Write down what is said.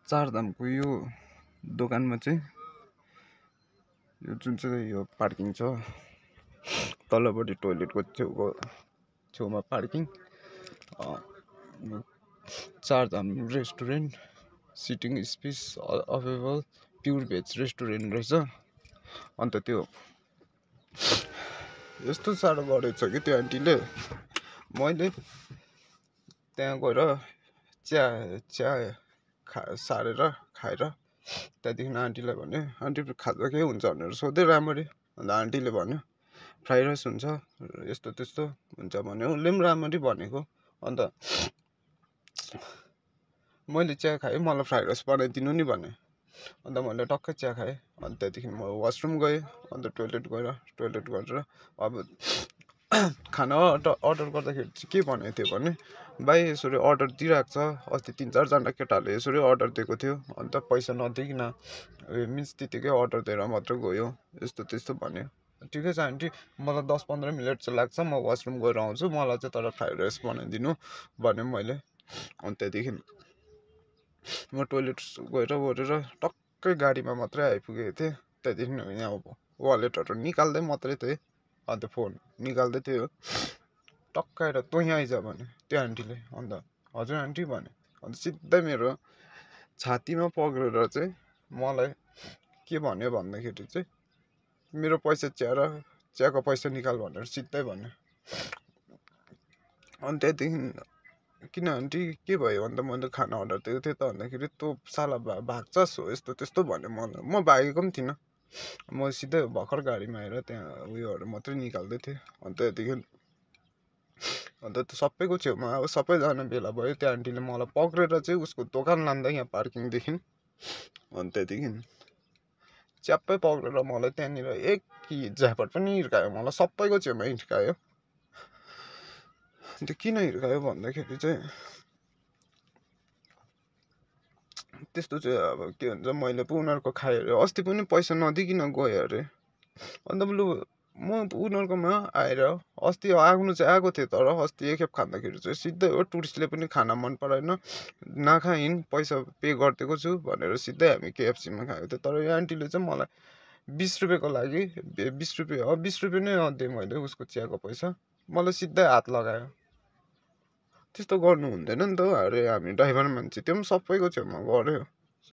चारधामको यो दोकानमा चाहिँ यो जुन चाहिँ यो पार्किङ छ तल्लोपट्टि टोइलेटको छेउमा parking Chardham restaurant sitting space available pure veg restaurant रहेछ। अन्त त्यो यस्तो साह्रो गरेछ कि त्यो आन्टीले, मैले त्यहाँ गएर चिया सारेर खाएर त्यहाँदेखि आन्टीलाई भने आन्टी खाजा के हुन्छ भनेर सोधेँ राम्ररी। अन्त आन्टीले भन्यो फ्राई राइस हुन्छ यस्तो त्यस्तो हुन्छ भन्यो, उसले पनि राम्ररी भनेको। अन्त मैले चिया खाएँ, मलाई फ्राई राइस बनाइदिनु नि भने। अन्त मैले टक्कै चिया खाएँ। अन्त त्यहाँदेखि म वासरुम गएँ। अन्त टोइलेट गरेर अब खाना अर्डर गर्दाखेरि चाहिँ के भनेको थियो भने भाइ यसरी अर्डर दिइरहेको छ, अस्ति 3-4जना केटाहरूले यसरी अर्डर दिएको थियो, अन्त पैसा नदिइकन मिन्स त्यतिकै अर्डर दिएर मात्र गयो, यस्तो त्यस्तो भन्यो। ठिकै छ आन्टी, मलाई 10-15 मिनट चाहिँ लाग्छ, म वासरुम गएर आउँछु, मलाई चाहिँ तर फ्राइड राइस बनाइदिनु भने मैले। अनि त्यहाँदेखि म टोइलेट गएर टक्कै गाडीमा मात्रै आइपुगेको थिएँ। त्यहाँदेखि यहाँ वालेटहरू निकाल्दै मात्रै थिएँ, अन्त फोन निकाल्दै थियो, टक्क आएर तँ यहाँ आइज भने त्यो आन्टीले। अन्त हजुर आन्टी भने। अन्त सिधै मेरो छातीमा पक्रेर चाहिँ मलाई के भन्यो भन्दाखेरि चाहिँ मेरो पैसा चियाको पैसा निकाल भनेर सिधै भन्यो। अनि त्यहाँदेखि किन आन्टी के भयो अन्त मैले खाना अर्डर दिएको थिएँ त भन्दाखेरि तँ साला भाग्छस् हो यस्तो त्यस्तो भन्यो। म भागेको पनि थिइनँ, म सिधै भर्खर गाडीमा आएर त्यहाँ उयोहरू मात्रै निकाल्दै थिएँ। अन्त त्यहाँदेखि अन्त सबैको छेउमा अब सबैजना भेला भयो, त्यो आन्टीले मलाई पक्रेर चाहिँ उसको दोकान लाँदा यहाँ पार्किङदेखि। अनि त्यहाँदेखि च्याप्पै पक्रेर मलाई त्यहाँनिर एक झापट पनि हिर्कायो, मलाई सबैको छेउमा हिर्कायो। अन्त किन हिर्कायो भन्दाखेरि चाहिँ त्यस्तो चाहिँ अब के भन्छ मैले पो उनीहरूको खाएँ अरे, अस्ति पनि पैसा नदिइकन गएँ अरे। अन्त बरु म उनीहरूकोमा आएर अस्ति आउनु चाहिँ आएको थिएँ, तर अस्ति एकखेप खाँदाखेरि चाहिँ सिधै हो टुरिस्टले पनि खाना मन पराएन, नखा हिँड पैसा पे गरिदिएको छु भनेर सिधै हामी केएफसीमा खाएको थियो। तर यो आन्टीले चाहिँ मलाई 20 रुपियाँको लागि 20 रुपियाँ नै दिएँ मैले उसको चियाको पैसा, मलाई सिधै हात लगायो। त्यस्तो गर्नु हुँदैन नि त अरे, हामी ड्राइभर मान्छे त्यो पनि सबैको छेउमा गर्यो।